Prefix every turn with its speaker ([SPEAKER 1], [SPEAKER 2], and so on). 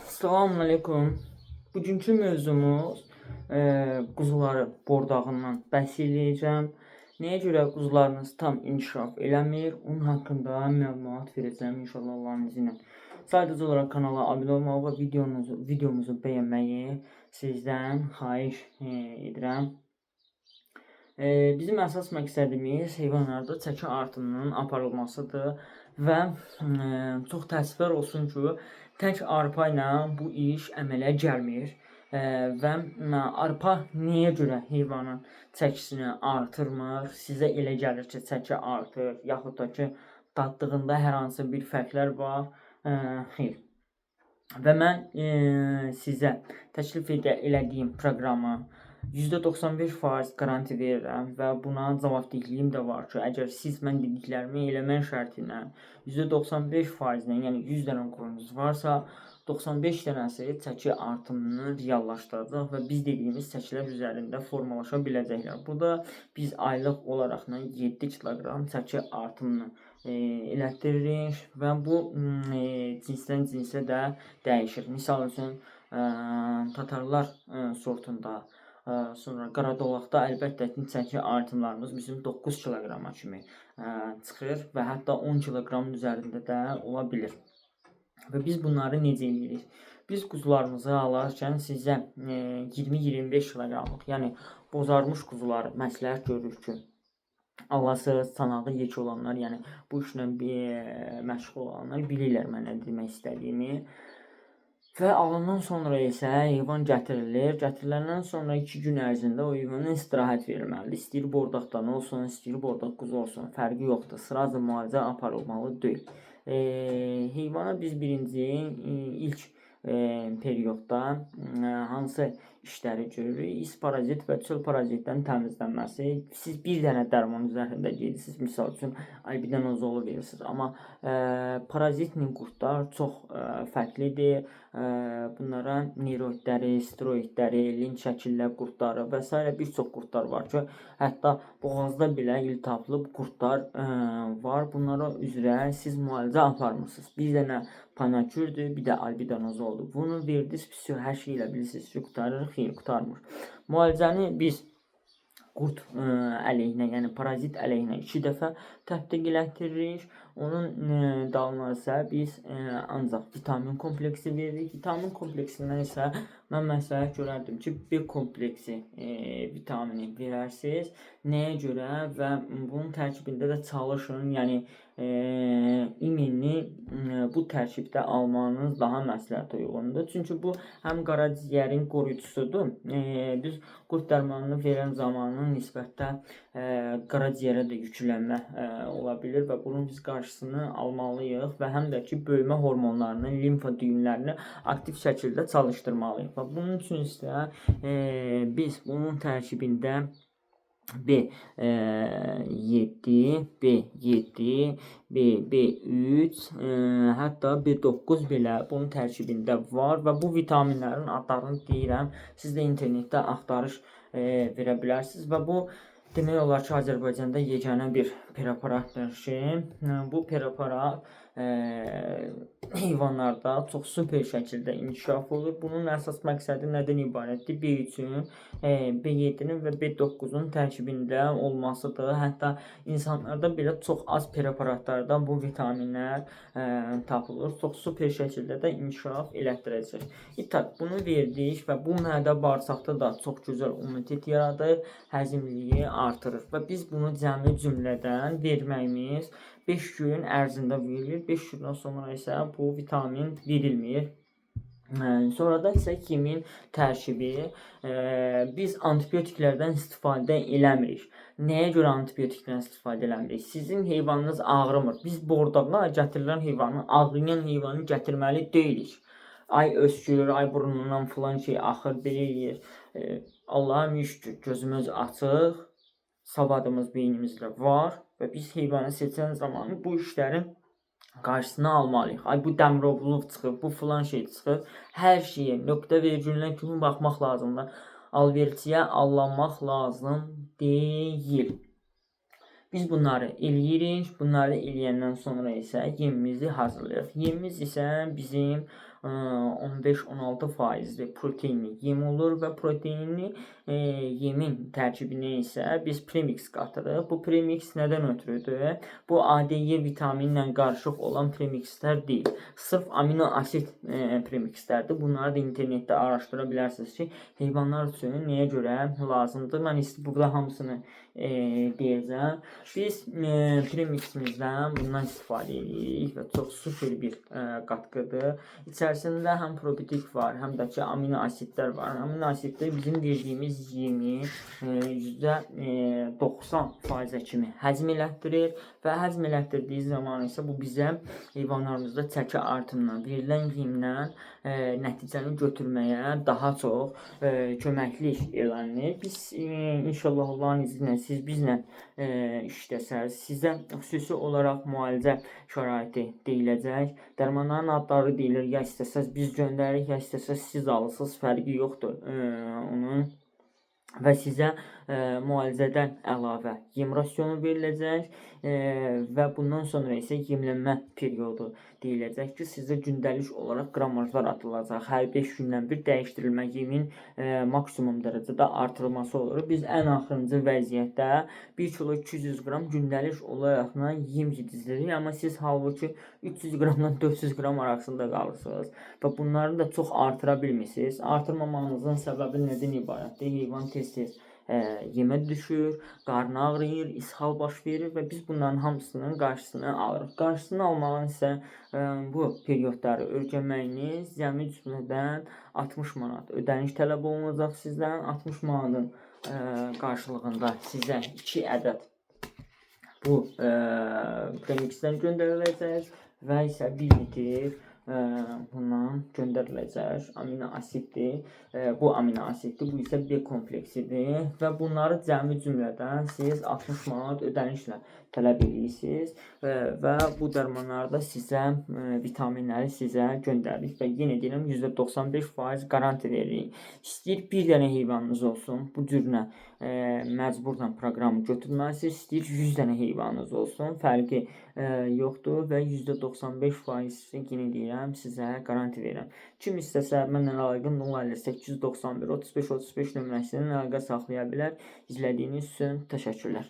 [SPEAKER 1] Salamünaleyküm. Bugünkü mövzumuz quzuları bordağından bəhs eləyəcəm. Nəyə görə quzularınız tam inkişaf eləmir? Onun haqqında məlumat verəcəm inşallah Allahın izni ilə. Sadəcə olaraq kanala abunə olmağı və videomuzu bəyənməyi sizdən xahiş edirəm. Bizim əsas məqsədimiz heyvanlarda çəki artımının aparılmasıdır və çox təəssüflər olsun ki, tək arpa ilə bu iş əmələ gəlmir və arpa niyə görə heyvanın çəkisini artırmır? Sizə elə gəlir ki, çəki artır, yaxud da ki, dadlığında hər hansı bir fərqlər var? Xeyr. Və mən sizə təklif elədiyim proqramı %95% garanti verirəm və buna cavabdehliyim də var ki, əgər siz mən dediklərimi eləmək şərti ilə %95%-lə, yəni 100 dənə qoyunuz varsa, 95 dənəsi çəki artımını reallaşdıracaq və biz dediyimiz çəkilər üzərində formalaşa biləcəklər. Burada biz aylıq olaraq 7 kiloqram çəki artımını elətdiririk və bu cinsdən cinsə də dəyişir. Misal üçün, tatarlar sortunda, sonra qaradolaqda əlbəttə ki, çəki artımlarımız bizim 9 kiloqrama kimi çıxır və hətta 10 kiloqramın üzərində də ola bilir. Və biz bunları necə edirik? Biz quzularımızı alarkən sizə 20-25 kiloqramlıq, yəni bozarmış quzuları məsləhət görürük ki, alasız, çanağı yek olanlar, yəni bu işlə məşğul olanlar bilirlər mən nə demək istədiyimi. Və alandan sonra isə heyvan gətirilir. Gətiriləndən sonra 2 gün ərzində o heyvana istirahət verilməlidir. İstəyir bordaqdan olsun, istəyir bordaq quzu olsun, fərqi yoxdur. Sıraca müalicə aparılmalı deyil. Heyvana biz birinci ilk periodda hansı işləri görürük? İs parazit və çöl parazitdən təmizlənməsi. Siz bir dənə dərman üzərində gedirsiniz, misal üçün albendazolu verirsiniz. Amma parazitli qurdlar çox fərqlidir. Bunlara neroidləri, steroidləri, linç şəkillər qurdları və s. bir çox qurdlar var ki, hətta boğazda belə iltihaplı qurdlar var. Bunlara üzrə siz müalicə aparmırsınız. Bir dənə panakürdür, bir də albendazoldur. Bunu verdiniz, hər şey ilə bilirsiniz ki, qurtarır, xeyr, qurtarmır. Müalicəni biz qurd əleyhinə, yəni parazit əleyhinə 2 dəfə tətbiq elətdiririk. Onun dalına isə biz ancaq vitamin kompleksi veririk. Vitamin kompleksindən isə mən məsləhət görərdim ki, B kompleksi vitamini verərsiniz. Nəyə görə? Və bunun tərkibində də çalışın, yəni imini bu tərkibdə almanız daha məsləhətə uyğundur. Çünki bu həm qaraciyərin qoruyucusudur. Biz qurd dərmanını verən zamanı nisbətdə qaraciyərə də yüklənmə ola bilir və bunun biz qarşısını almalıyıq və həm də ki, böyümə hormonlarını, limfa düyünlərini aktiv şəkildə çalışdırmalıyıq. Və bunun üçün isə biz bunun tərkibində B7, B7, B3, hətta B9 belə bunun tərkibində var və bu vitaminlərin adlarını deyirəm. Siz də internetdə axtarış verə bilərsiniz və bu demək olar ki, Azərbaycanda yeganə bir preparatdır ki, bu preparat heyvanlarda çox super şəkildə inkişaf olur. Bunun əsas məqsədi nədən ibarətdir? B3-ün, B7-nin və B9-un tərkibində olmasıdır. Hətta insanlarda belə çox az preparatlardan bu vitaminlər tapılır. Çox super şəkildə də inkişaf elətdirəcək. İtaq, bunu verdik və bu mədə bağırsaqda da çox gözəl immunitet yaradır, həzmliyi artırır və biz bunu cəmi cümlədən verməyimiz 5 gün ərzində verilir. 5 gündən sonra isə bu vitamin verilmir. Sonra da isə kimin tərkibi, biz antibiotiklərdən istifadə eləmirik. Nəyə görə antibiotiklərdən istifadə eləmirik? Sizin heyvanınız ağrımır. Biz bordağa gətirilən heyvanı, ağrıyan heyvanı gətirməli deyilik. Ay öskürür, ay burnundan filan şey axır, belə eləyir. Allah'a şükür, gözümüz açıq, savadımız beynimizdə var və biz heyvanı seçən zaman bu işlərin qarşısını almalıyıq. Ay bu dəmirovluq çıxır, bu filan şey çıxır. Hər şeyə nöqtə vergülünə kimi baxmaq lazımdır. Alverçiyə allanmaq lazım deyil. Biz bunları eləyirik. Bunları eləyəndən sonra isə yemimizi hazırlayırıq. Yemimiz isə bizim 15-16% proteinli yem olur və proteinli yemin tərkibinə isə biz premix qatırıq. Bu premix nədən ötürüdür? Bu adi E vitaminlə qarışıq olan premixlər deyil. Sırf amino asid premixlərdir. Bunları da internetdə araşdıra bilərsiniz ki, heyvanlar üçün nəyə görə lazımdır. Mən burada hamısını deyəcəm. Biz premiximizdən bundan istifadə edirik və çox super bir qatqıdır. İçərisində həm probiotik var, həm də ki amino asidlər var. Amino asidlər bizim verdiyimiz yemi %90% kimi həzm elətdirir və həzm elətdirdiyi zaman isə bu bizə heyvanlarımızda çəki artımından, verilən yemdən nəticəni götürməyə daha çox köməklik elənilir. Biz inşallah Allahın izni ilə siz bizlə işləsəz, sizə xüsusi olaraq müalicə şəraiti deyiləcək. Dərmanların adları deyilir, ya istəsəz biz göndəririk, ya istəsəz siz alırsınız, fərqi yoxdur onun. Və sizə müalicədən əlavə yem rasionu veriləcək və bundan sonra isə yemlənmə periodu deyiləcək ki, sizə gündəlik olaraq qramajlar atılacaq. Hər 5 gündən bir dəyişdirilmə yemin maksimum dərəcədə artırılması olur. Biz ən axırıncı vəziyyətdə 1 kilo 200 qram gündəlik olaraq yem yedizdirik, amma siz halbuki 300 qramdan 400 qram arasında qalırsınız və bunları da çox artıra bilmirsiniz. Artırmamağınızın səbəbi nədən ibarətdir? Heyvan tez-tez yemə düşür, qarnı ağrıyır, ishal baş verir və biz bunların hamısının qarşısını alırıq. Qarşısını almağın isə bu periodları öyrənməyiniz cəmi cümlədən 60 manat ödəniş tələb olunacaq sizdən. 60 manatın qarşılığında sizə 2 ədəd bu premixdən göndəriləcək və isə 1 litr bundan göndəriləcək amino asiddir. Bu amino asiddir, bu isə B kompleksidir və bunları cəmi cümlədən siz 60 manat ödənişlə tələb edirsiniz və bu dərmanları da sizə, vitaminləri sizə göndəririk və yenə deyirəm %95% qaranti veririk. İstəyir bir dənə heyvanınız olsun, bu cürünə məcburdan proqramı götürməlisiniz, istəyir 100 dənə heyvanınız olsun, fərqi yoxdur və %95% yenə deyirəm sizə qaranti verirəm. Kim istəsə mənlə əlaqə 05891 35 35 nömrəsindən əlaqə saxlaya bilər. İzlədiyiniz üçün təşəkkürlər.